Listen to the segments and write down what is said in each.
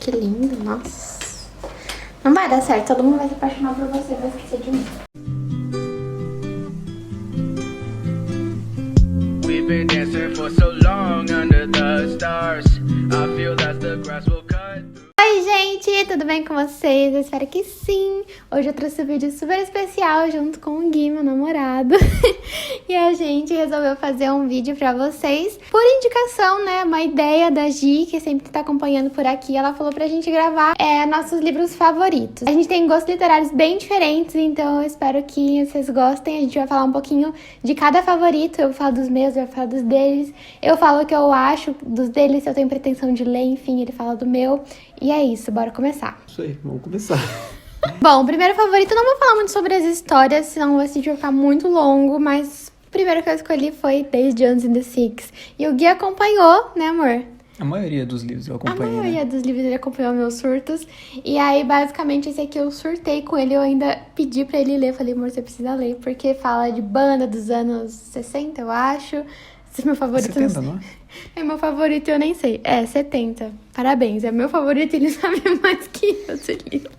arte linda, nossa. Não vai dar certo, todo mundo vai se apaixonar por você, vai esquecer de mim. We've been dancing for so long under the stars. I feel that the grass will cut through. Oi, gente, tudo bem com vocês? Eu espero que sim. Hoje eu trouxe um vídeo super especial junto com o Gui, meu namorado. E a gente resolveu fazer um vídeo pra vocês por indicação, né? Uma ideia da Gi, que sempre tá acompanhando por aqui. Ela falou pra gente gravar nossos livros favoritos. A gente tem gostos literários bem diferentes, então eu espero que vocês gostem. A gente vai falar um pouquinho de cada favorito. Eu vou falar dos meus, eu vou falar dos deles. Eu falo o que eu acho dos deles, se eu tenho pretensão de ler, enfim, ele fala do meu. E é isso, bora começar. Isso aí, vamos começar. Bom, o primeiro favorito, eu não vou falar muito sobre as histórias, senão esse vídeo vai ficar muito longo, mas o primeiro que eu escolhi foi Days Jones and the Six. E o Gui acompanhou, né, amor? A maioria dos livros eu acompanhei, A maioria dos livros ele acompanhou meus surtos. E aí, basicamente, esse aqui eu surtei com ele. Eu ainda pedi pra ele ler. Falei, amor, você precisa ler. Porque fala de banda dos anos 60, eu acho. Esse é meu favorito. 70, não é? É meu favorito, eu nem sei. É, 70. Parabéns, é meu favorito. Ele sabe mais que eu esse livro.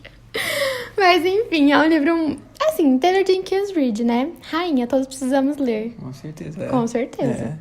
Mas, enfim, é um livro... Assim, Taylor Jenkins Reid, né? Rainha, todos precisamos ler. Com certeza. Com certeza.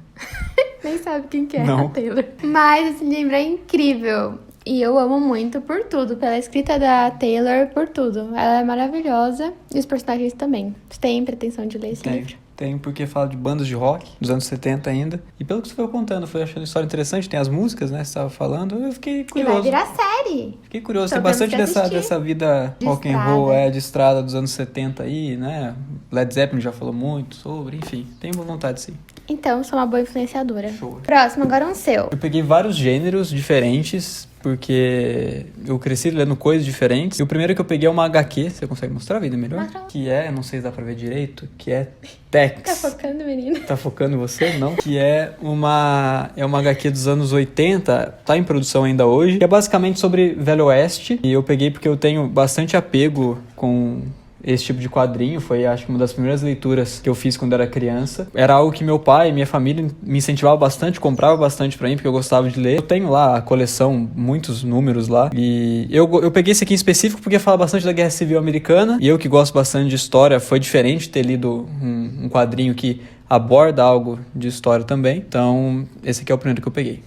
Nem sabe quem que é Não. a Taylor. Mas esse livro é incrível. E eu amo muito por tudo. Pela escrita da Taylor, por tudo. Ela é maravilhosa. E os personagens também. Você tem pretensão de ler esse livro? Tem, porque fala de bandas de rock, dos anos 70 ainda. E pelo que você foi contando, foi achando a história interessante. Tem as músicas, né, você estava falando. Eu fiquei E curioso. vai virar série. Fiquei curioso. Só Tem bastante temos que assistir. dessa vida De rock and roll, estrada. de estrada dos anos 70 aí, né? Led Zeppelin já falou muito sobre, enfim. Tenho vontade, sim. Então, sou uma boa influenciadora. Show. Próximo, agora um seu. Eu peguei vários gêneros diferentes, porque eu cresci lendo coisas diferentes. E o primeiro que eu peguei é uma HQ, você consegue mostrar a vida melhor? Mostra. Que é, não sei se dá pra ver direito, que é Tex. Tá focando, menina? Tá focando em você? Não. Que é uma HQ dos anos 80, tá em produção ainda hoje, que é basicamente sobre Velho Oeste. E eu peguei porque eu tenho bastante apego com esse tipo de quadrinho. Foi, acho que, uma das primeiras leituras que eu fiz quando era criança. Era algo que meu pai e minha família me incentivavam bastante, comprava bastante pra mim, porque eu gostava de ler. Eu tenho lá a coleção, muitos números lá. E eu peguei esse aqui em específico porque fala bastante da Guerra Civil Americana. E eu, que gosto bastante de história, foi diferente ter lido um quadrinho que aborda algo de história também. Então, esse aqui é o primeiro que eu peguei.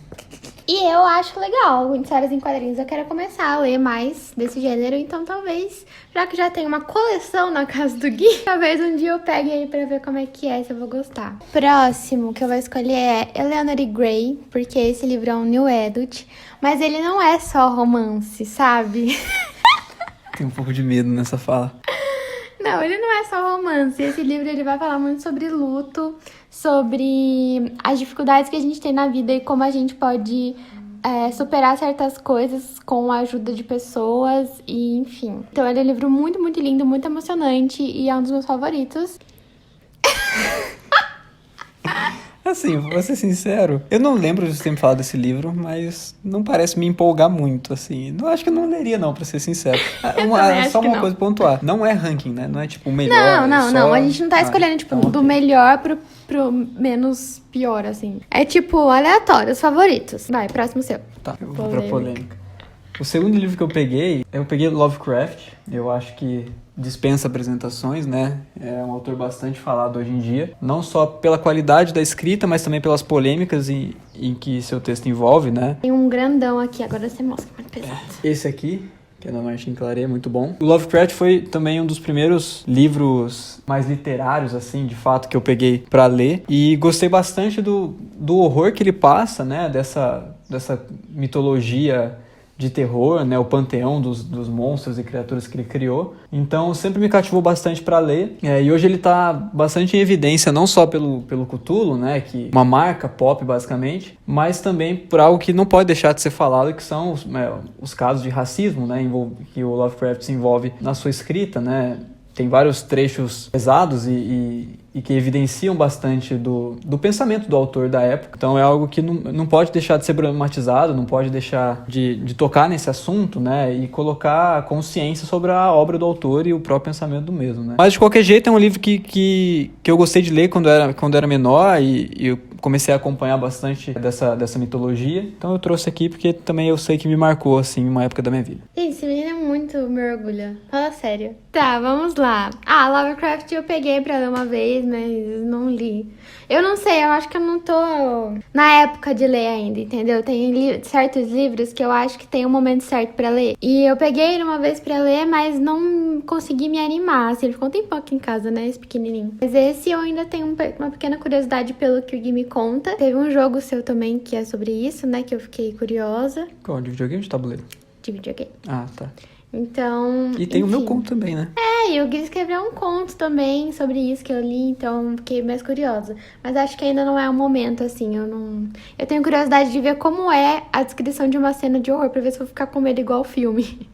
E eu acho legal, histórias em quadrinhos. Eu quero começar a ler mais desse gênero, então talvez, já que já tem uma coleção na casa do Gui, talvez um dia eu pegue aí pra ver como é que é, se eu vou gostar. Próximo que eu vou escolher é Eleanor Gray, porque esse livro é um new adult, mas ele não é só romance, sabe? Tenho um pouco de medo nessa fala. Não, ele não é só romance. Esse livro ele vai falar muito sobre luto, sobre as dificuldades que a gente tem na vida e como a gente pode superar certas coisas com a ajuda de pessoas e enfim. Então ele é um livro muito, muito lindo, muito emocionante e é um dos meus favoritos. Assim, vou ser sincero, eu não lembro de você ter me falado desse livro, mas não parece me empolgar muito, assim. Não acho que eu não leria, não, pra ser sincero. também acho Só que uma não. coisa pra pontuar. Não é ranking, né? Não é tipo o melhor. Não. A gente não tá escolhendo, tipo, então, do ok. melhor pro menos pior, assim. É tipo, aleatório, os favoritos. Vai, próximo seu. Tá, eu vou pra Polêmica. polêmica. O segundo livro que eu peguei Lovecraft. Eu acho que dispensa apresentações, né? É um autor bastante falado hoje em dia. Não só pela qualidade da escrita, mas também pelas polêmicas em que seu texto envolve, né? Tem um grandão aqui, agora você mostra mais pesado. Esse aqui, que é da Martin Claret, é muito bom. O Lovecraft foi também um dos primeiros livros mais literários, assim, de fato, que eu peguei pra ler. E gostei bastante do horror que ele passa, né? Dessa mitologia de terror, né, o panteão dos monstros e criaturas que ele criou. Então, sempre me cativou bastante para ler. E hoje ele tá bastante em evidência, não só pelo Cthulhu, né, que uma marca pop, basicamente, mas também por algo que não pode deixar de ser falado, que são os casos de racismo, né, que o Lovecraft se envolve na sua escrita, né. Tem vários trechos pesados e que evidenciam bastante do pensamento do autor da época. Então é algo que não pode deixar de ser problematizado, não pode deixar de tocar nesse assunto, né? E colocar consciência sobre a obra do autor e o próprio pensamento do mesmo, né? Mas de qualquer jeito é um livro que eu gostei de ler quando era menor e comecei a acompanhar bastante dessa mitologia. Então eu trouxe aqui porque também eu sei que me marcou, assim, uma época da minha vida. Gente, esse menino é muito me orgulha. Fala sério. Tá, vamos lá. Lovecraft eu peguei pra ler uma vez, mas não li. Eu não sei, eu acho que eu não tô na época de ler ainda, entendeu? Tem certos livros que eu acho que tem um momento certo pra ler. E eu peguei ele uma vez pra ler, mas não consegui me animar. Assim, ele ficou um tempão aqui em casa, né? Esse pequenininho. Mas esse eu ainda tenho uma pequena curiosidade pelo que o Gui me conta. Teve um jogo seu também que é sobre isso, né? Que eu fiquei curiosa. Qual? De videogame ou de tabuleiro? De videogame. Ah, tá. Então, E tem enfim. o meu conto também, né? E o Gui escreveu um conto também sobre isso que eu li, então fiquei mais curiosa. Mas acho que ainda não é o momento, assim, Eu tenho curiosidade de ver como é a descrição de uma cena de horror, pra ver se eu vou ficar com medo igual o filme.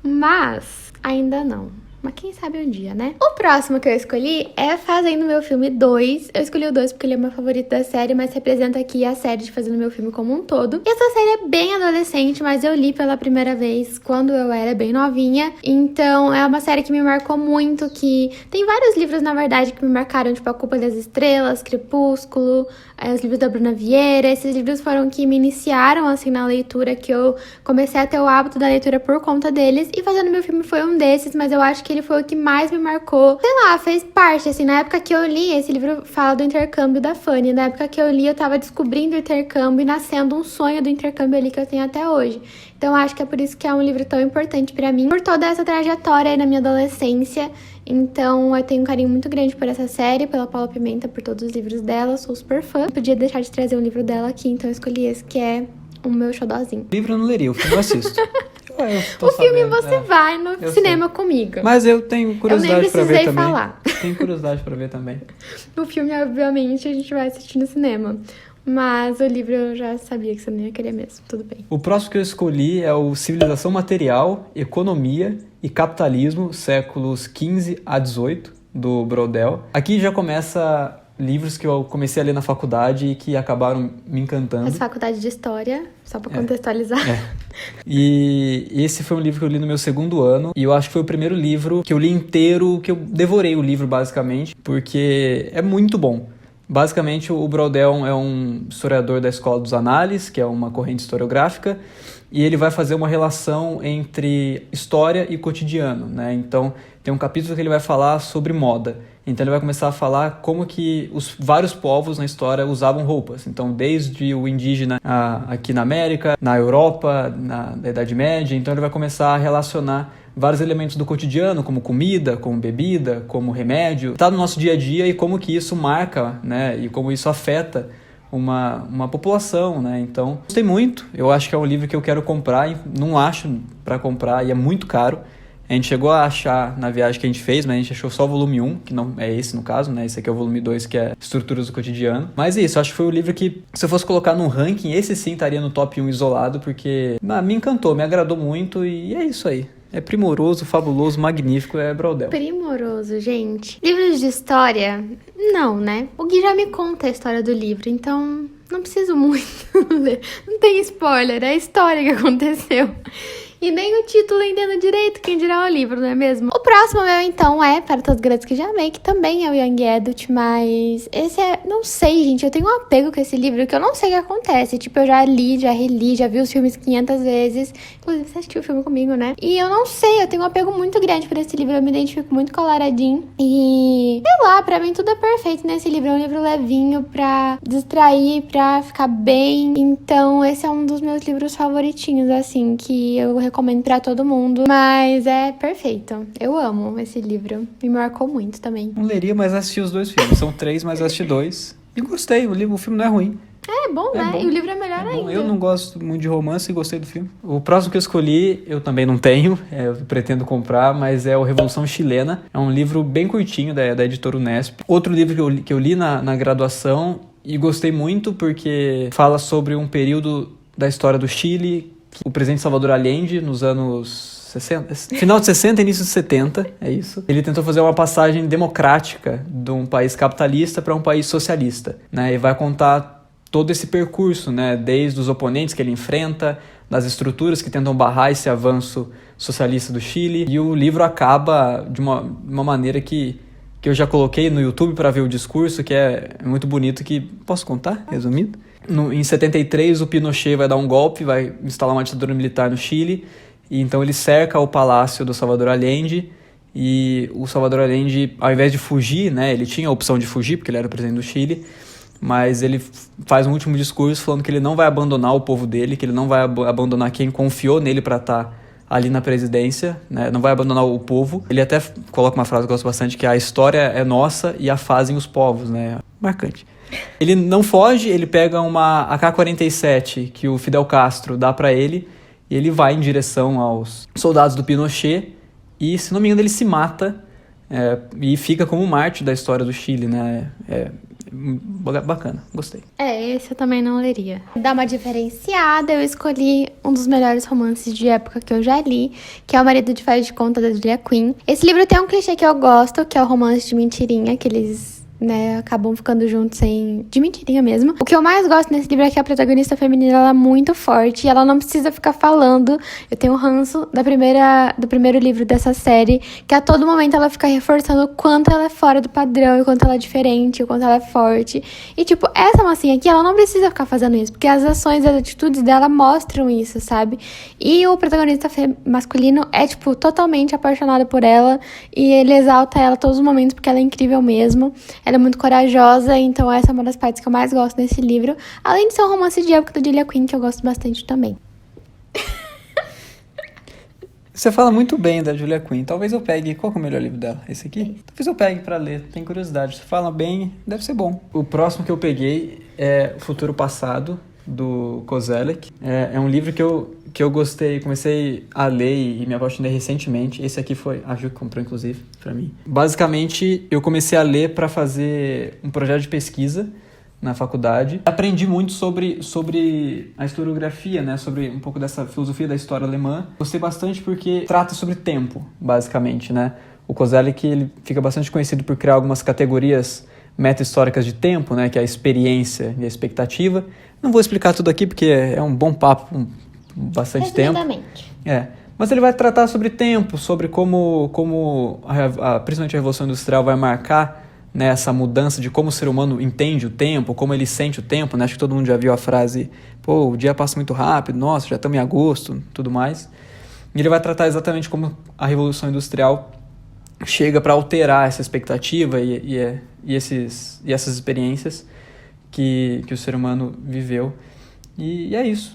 Mas, ainda não. Mas quem sabe um dia, né? O próximo que eu escolhi é Fazendo Meu Filme 2. Eu escolhi o 2 porque ele é meu favorito da série, mas representa aqui a série de Fazendo Meu Filme como um todo. E essa série é bem adolescente, mas eu li pela primeira vez quando eu era bem novinha. Então, é uma série que me marcou muito, que tem vários livros, na verdade, que me marcaram, tipo A Culpa das Estrelas, Crepúsculo, os livros da Bruna Vieira. Esses livros foram que me iniciaram, assim, na leitura, que eu comecei a ter o hábito da leitura por conta deles. E Fazendo Meu Filme foi um desses, mas eu acho que ele foi o que mais me marcou. Sei lá, fez parte, assim, na época que eu li, esse livro fala do intercâmbio da Fanny. Na época que eu li, eu tava descobrindo o intercâmbio e nascendo um sonho do intercâmbio ali que eu tenho até hoje. Então, acho que é por isso que é um livro tão importante pra mim, por toda essa trajetória aí na minha adolescência. Então, eu tenho um carinho muito grande por essa série, pela Paula Pimenta, por todos os livros dela. Eu sou super fã. Não podia deixar de trazer um livro dela aqui, então eu escolhi esse, que é o meu xodózinho. O livro eu não leria, o filme eu assisto. O filme você vai no cinema comigo. Mas eu tenho curiosidade pra ver também. Falar. Tenho curiosidade pra ver também. O filme, obviamente, a gente vai assistir no cinema. Mas o livro eu já sabia que você não ia querer mesmo. Tudo bem. O próximo que eu escolhi é o Civilização Material, Economia e Capitalismo, séculos XV a XVIII, do Brodel. Aqui já começa livros que eu comecei a ler na faculdade e que acabaram me encantando. As faculdades de História, só pra contextualizar. E esse foi um livro que eu li no meu segundo ano, e eu acho que foi o primeiro livro que eu li inteiro, que eu devorei o livro basicamente, porque é muito bom. Basicamente, o Brodel é um historiador da Escola dos Análises, que é uma corrente historiográfica, e ele vai fazer uma relação entre história e cotidiano, né? Então, tem um capítulo que ele vai falar sobre moda. Então, ele vai começar a falar como que os vários povos na história usavam roupas. Então, desde o indígena aqui na América, na Europa, na Idade Média. Então, ele vai começar a relacionar vários elementos do cotidiano, como comida, como bebida, como remédio. Está no nosso dia a dia e como que isso marca, né? E como isso afeta uma população, né? Então, gostei muito. Eu acho que é um livro que eu quero comprar. Não acho para comprar e é muito caro. A gente chegou a achar na viagem que a gente fez, mas a gente achou só o volume 1, que não é esse no caso, né? Esse aqui é o volume 2, que é Estruturas do Cotidiano. Mas é isso, acho que foi o livro que, se eu fosse colocar num ranking, esse sim estaria no top 1 isolado, porque me encantou, me agradou muito e é isso aí. É primoroso, fabuloso, magnífico, é Brodel. Primoroso, gente. Livros de história? Não, né? O Gui já me conta a história do livro, então não preciso muito ler. Não tem spoiler, é a história que aconteceu. E nem o título eu entendo direito, quem dirá o livro, não é mesmo? O próximo meu, então, é Para Todos os Grandes que Já Amei, que também é o Young Adult, mas esse é... Não sei, gente, eu tenho um apego com esse livro que eu não sei o que acontece. Tipo, eu já li, já reli, já vi os filmes 500 vezes. Inclusive, você assistiu o filme comigo, né? E eu não sei, eu tenho um apego muito grande por esse livro, eu me identifico muito com o Aladdin. E, sei lá, pra mim tudo é perfeito nesse livro. É um livro levinho pra distrair, pra ficar bem. Então, esse é um dos meus livros favoritinhos, assim, que eu recomendo pra todo mundo, mas é perfeito. Eu amo esse livro. Me marcou muito também. Não leria, mas assisti os 2 filmes. São 3, mas assisti 2. E gostei, o filme não é ruim. É bom, né? Bom. E o livro é melhor ainda. Eu não gosto muito de romance e gostei do filme. O próximo que eu escolhi, eu também não tenho, eu pretendo comprar, mas é o Revolução Chilena. É um livro bem curtinho da editora Unesp. Outro livro que eu li na graduação e gostei muito porque fala sobre um período da história do Chile, o presidente Salvador Allende, nos anos 60, final de 60, início de 70, é isso. Ele tentou fazer uma passagem democrática de um país capitalista para um país socialista, né? E vai contar todo esse percurso, né? Desde os oponentes que ele enfrenta, das estruturas que tentam barrar esse avanço socialista do Chile. E o livro acaba de uma maneira que que eu já coloquei no YouTube para ver o discurso, que é muito bonito, que... Posso contar, resumido? Em 73, o Pinochet vai dar um golpe, vai instalar uma ditadura militar no Chile, e então ele cerca o palácio do Salvador Allende, e o Salvador Allende, ao invés de fugir, né, ele tinha a opção de fugir, porque ele era o presidente do Chile, mas ele faz um último discurso falando que ele não vai abandonar o povo dele, que ele não vai abandonar quem confiou nele para estar ali na presidência, né? Não vai abandonar o povo. Ele até coloca uma frase que eu gosto bastante, que a história é nossa e a fazem os povos, né? Marcante. Ele não foge, ele pega uma AK-47 que o Fidel Castro dá para ele, e ele vai em direção aos soldados do Pinochet, e, se não me engano, ele se mata, e fica como mártir da história do Chile, né? Bacana, gostei. Esse eu também não leria. Dá uma diferenciada, eu escolhi um dos melhores romances de época que eu já li, que é O Marido de Faz de Conta, da Julia Quinn. Esse livro tem um clichê que eu gosto, que é o romance de mentirinha, que eles... né, acabam ficando juntos de mentirinha mesmo. O que eu mais gosto nesse livro é que a protagonista feminina, ela é muito forte e ela não precisa ficar falando. Eu tenho ranço do primeiro livro dessa série, que a todo momento ela fica reforçando o quanto ela é fora do padrão, o quanto ela é diferente, o quanto ela é forte. E, tipo, essa mocinha aqui, ela não precisa ficar fazendo isso, porque as ações e as atitudes dela mostram isso, sabe? E o protagonista masculino é, tipo, totalmente apaixonado por ela, e ele exalta ela a todos os momentos, porque ela é incrível mesmo. Ela é muito corajosa, então essa é uma das partes que eu mais gosto desse livro. Além de ser um romance de época da Julia Quinn, que eu gosto bastante também. Você fala muito bem da Julia Quinn. Talvez eu pegue... Qual que é o melhor livro dela? Esse aqui? Talvez eu pegue pra ler. Tenho curiosidade. Você fala bem, deve ser bom. O próximo que eu peguei é Futuro Passado, do Kozelek. É um livro que eu gostei, comecei a ler e me apaixonei recentemente. Esse aqui foi a Ju que comprou, inclusive, pra mim. Basicamente, eu comecei a ler para fazer um projeto de pesquisa na faculdade. Aprendi muito sobre a historiografia, né? Sobre um pouco dessa filosofia da história alemã. Gostei bastante porque trata sobre tempo, basicamente, né? O Kozelek, ele fica bastante conhecido por criar algumas categorias meta-históricas de tempo, né? Que é a experiência e a expectativa. Não vou explicar tudo aqui porque é um bom papo, bastante tempo. Mas ele vai tratar sobre tempo, sobre como principalmente a Revolução Industrial vai marcar, né, essa mudança de como o ser humano entende o tempo, como ele sente o tempo, né? Acho que todo mundo já viu a frase, pô, o dia passa muito rápido, nossa, já estamos em agosto, tudo mais. E ele vai tratar exatamente como a Revolução Industrial chega para alterar essa expectativa e essas experiências que o ser humano viveu. E é isso.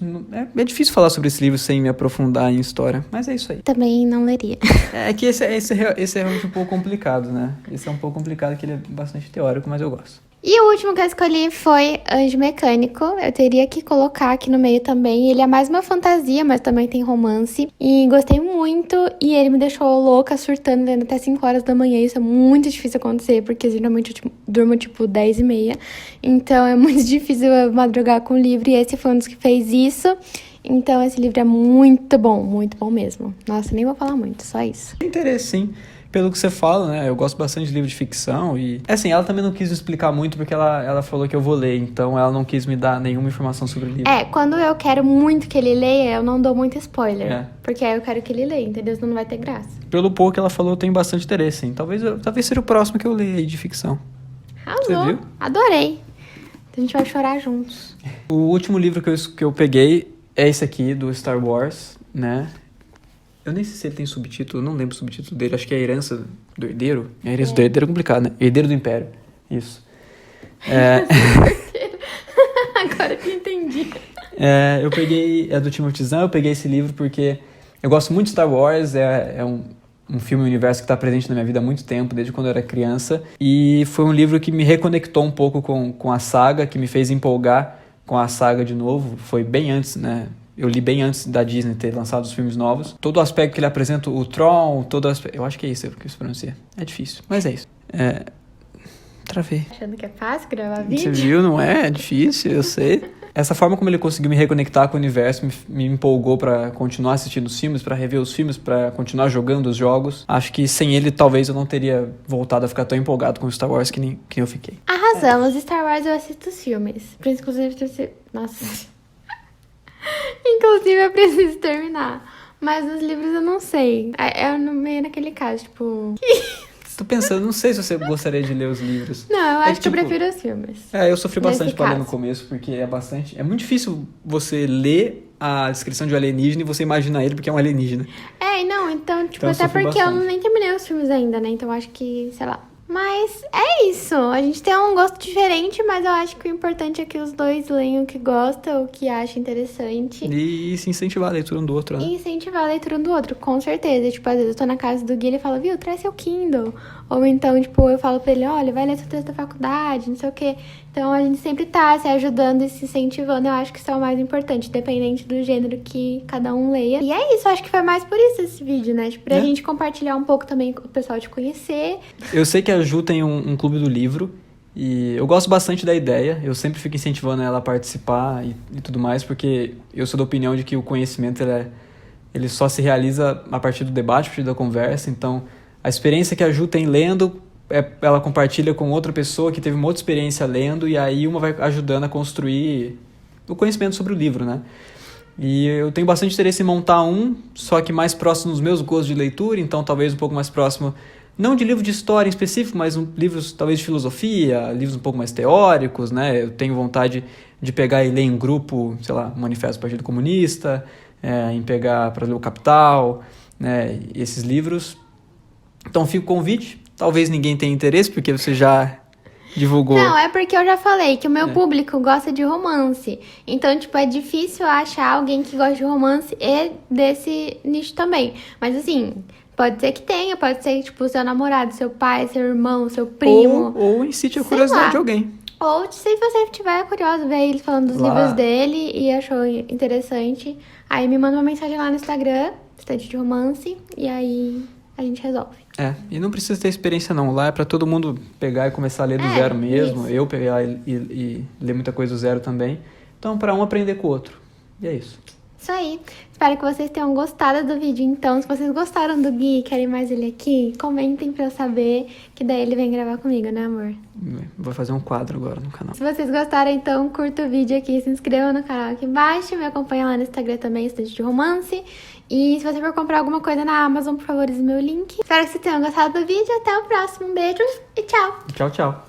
É difícil falar sobre esse livro sem me aprofundar em história, mas é isso aí. Também não leria. É que esse é realmente um pouco complicado, né? Esse é um pouco complicado, que ele é bastante teórico, mas eu gosto. E o último que eu escolhi foi Anjo Mecânico. Eu teria que colocar aqui no meio também. Ele é mais uma fantasia, mas também tem romance. E gostei muito. E ele me deixou louca, surtando, lendo até 5 horas da manhã. Isso é muito difícil acontecer, porque geralmente eu durmo tipo 10h30. Então é muito difícil eu madrugar com o livro. E esse foi um dos que fez isso. Então esse livro é muito bom mesmo. Nossa, nem vou falar muito, só isso. Interesse, sim. Pelo que você fala, né? Eu gosto bastante de livro de ficção e... assim, ela também não quis me explicar muito porque ela falou que eu vou ler, então ela não quis me dar nenhuma informação sobre o livro. Quando eu quero muito que ele leia, eu não dou muito spoiler. Porque aí eu quero que ele leia, entendeu? Senão não vai ter graça. Pelo pouco que ela falou, eu tenho bastante interesse, hein? Talvez seja o próximo que eu leia aí de ficção. Arrasou. Você viu? Adorei. Então a gente vai chorar juntos. O último livro que eu peguei é esse aqui, do Star Wars, né? Eu nem sei se ele tem subtítulo, não lembro o subtítulo dele. Acho que é A Herança do Herdeiro. A Herança do Herdeiro é complicado, né? Herdeiro do Império. Isso. Agora que eu entendi. Eu peguei... É do Timothy Zahn. Eu peguei esse livro porque eu gosto muito de Star Wars. É um filme, um universo que está presente na minha vida há muito tempo, desde quando eu era criança. E foi um livro que me reconectou um pouco com a saga, que me fez empolgar com a saga de novo. Foi bem antes, né? Eu li bem antes da Disney ter lançado os filmes novos. Todo o aspecto que ele apresenta, o Tron, eu acho que é isso que se pronuncia. É difícil, mas é isso. Travei. Achando que é fácil gravar vídeo? Você viu, não é? É difícil, eu sei. Essa forma como ele conseguiu me reconectar com o universo me empolgou pra continuar assistindo os filmes, pra rever os filmes, pra continuar jogando os jogos. Acho que sem ele, talvez eu não teria voltado a ficar tão empolgado com Star Wars que nem eu fiquei. Arrasamos. Star Wars eu assisto os filmes. Inclusive, nossa... Inclusive, eu preciso terminar. Mas os livros eu não sei. É meio naquele caso, tipo... Tô pensando, não sei se você gostaria de ler os livros. Não, eu acho que eu tipo, prefiro os filmes. Eu sofri bastante Nesse pra ler no caso. começo, porque é muito difícil você ler a descrição de um alienígena e você imaginar ele porque é um alienígena. Não, então, tipo, Então eu até sofri porque eu bastante. nem terminei os filmes ainda, né? Então acho que, sei lá. Mas é isso. A gente tem um gosto diferente, mas eu acho que o importante é que os dois leiam o que gostam, o que acham interessante. E se incentivar a leitura um do outro, né? E incentivar a leitura um do outro, com certeza. Tipo, às vezes eu tô na casa do Gui e ele fala, viu, traz seu Kindle. Ou então, tipo, eu falo pra ele, olha, vai ler seu texto da faculdade, não sei o quê. Então a gente sempre tá se ajudando e se incentivando. Eu acho que isso é o mais importante, independente do gênero que cada um leia. E é isso, eu acho que foi mais por isso esse vídeo, né? Tipo, pra gente compartilhar um pouco também com o pessoal te conhecer. Eu sei que a Ju tem um clube do livro e eu gosto bastante da ideia. Eu sempre fico incentivando ela a participar e tudo mais, porque eu sou da opinião de que o conhecimento ele só se realiza a partir do debate, a partir da conversa. Então, a experiência que a Ju tem lendo, ela compartilha com outra pessoa que teve uma outra experiência lendo, e aí uma vai ajudando a construir o conhecimento sobre o livro, né? E eu tenho bastante interesse em montar só que mais próximo dos meus gostos de leitura, então talvez um pouco mais próximo, não de livro de história em específico, mas livros talvez de filosofia, livros um pouco mais teóricos, né? Eu tenho vontade de pegar e ler em grupo, sei lá, o Manifesto do Partido Comunista, em pegar para ler o Capital, né? Esses livros. Então fica o convite. Talvez ninguém tenha interesse, porque você já divulgou. Não, é porque eu já falei que o meu público gosta de romance. Então, tipo, é difícil achar alguém que gosta de romance e desse nicho também. Mas, assim, pode ser que tenha, pode ser, tipo, seu namorado, seu pai, seu irmão, seu primo. Ou incite a Sei curiosidade lá. de alguém. Ou se você estiver curioso, ver ele falando dos Lá. livros dele e achou interessante, aí me manda uma mensagem lá no Instagram, Estante de Romance, e aí a gente resolve. E não precisa ter experiência não. Lá é pra todo mundo pegar e começar a ler do zero mesmo. Isso. Eu pegar e ler muita coisa do zero também. Então, pra um aprender com o outro. E é isso. Isso aí. Espero que vocês tenham gostado do vídeo. Então, se vocês gostaram do Gui e querem mais ele aqui, comentem pra eu saber, que daí ele vem gravar comigo, né, amor? Vou fazer um quadro agora no canal. Se vocês gostaram, então curta o vídeo aqui, se inscreva no canal aqui embaixo, me acompanha lá no Instagram também, Estante de Romance. E se você for comprar alguma coisa na Amazon, por favor, use meu link. Espero que vocês tenham gostado do vídeo. Até o próximo. Beijos e tchau! Tchau, tchau.